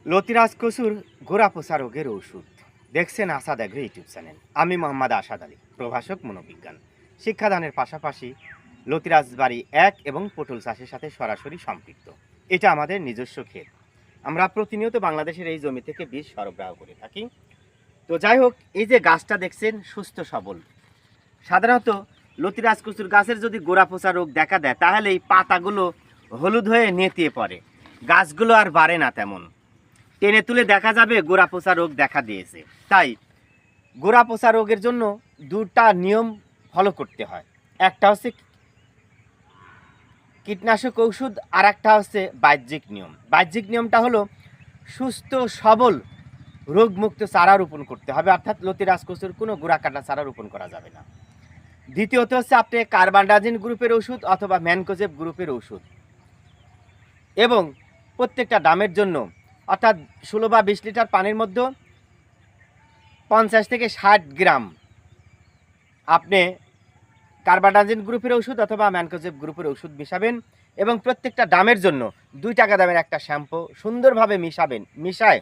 লতিরাজ কচুর গোড়া পচা রোগের ওষুধ দেখছেন আসাদ এগ্রো ইউটিউব চ্যানেল। আমি মোহাম্মদ আসাদ আলী, প্রভাষক মনোবিজ্ঞান। শিক্ষাদানের পাশাপাশি লতিরাজ বাড়ি 1 এবং পটল চাষের সাথে সরাসরি সম্পৃক্ত। এটা আমাদের নিজস্ব ক্ষেত। আমরা প্রতিনিয়ত বাংলাদেশের এই জমি থেকে বীজ সরবরাহ করে থাকি। তো যাই হোক, এই যে গাছটা দেখছেন সুস্থ সবল। সাধারণত লতিরাজ কচুর গাছের যদি গোড়া পচা রোগ দেখা দেয় তাহলে এই পাতাগুলো হলুদ হয়ে নেতিয়ে পড়ে, গাছগুলো আর বাড়ে না তেমন। টেনে তুলে দেখা যাবে গোড়া পচা রোগ দেখা দিয়েছে। তাই গোড়া পচা রোগের জন্য দুটা নিয়ম ফলো করতে হয়। একটা হচ্ছে কীটনাশক ঔষধ, আর একটা হচ্ছে বাহ্যিক নিয়ম। বাহ্যিক নিয়মটা হলো সুস্থ সবল রোগমুক্ত চারা রোপণ করতে হবে, অর্থাৎ লতিরাজ কচুর কোনো গোড়া কাটা চারা রোপণ করা যাবে না। দ্বিতীয়ত হচ্ছে আপনি কার্বানডাজিন গ্রুপের ওষুধ অথবা ম্যানকোজেব গ্রুপের ওষুধ, এবং প্রত্যেকটা ডামের জন্য অর্থাৎ 16 বা 20 লিটার পানির মধ্যে 50 থেকে 60 গ্রাম আপনি কার্বানডাজিন গ্রুপের ওষুধ অথবা ম্যানকোজেব গ্রুপের ওষুধ মিশাবেন, এবং প্রত্যেকটা ডামের জন্য 2 টাকা দামের একটা শ্যাম্পু সুন্দরভাবে মিশাবেন। মিশায়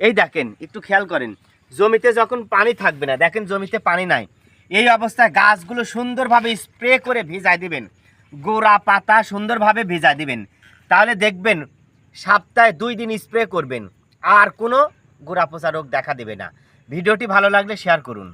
এই দেখেন, একটু খেয়াল করেন, জমিতে যখন পানি থাকবে না, দেখেন জমিতে পানি নাই, এই অবস্থায় গাছগুলো সুন্দরভাবে স্প্রে করে ভিজায় দিবেন, গোড়া পাতা সুন্দরভাবে ভিজায় দিবেন। তাহলে দেখবেন সপ্তাহে 2 দিন স্প্রে করবেন, আর কোনো গোড়া পচা রোগ দেখা দেবে না। ভিডিওটি ভালো লাগলে শেয়ার করুন।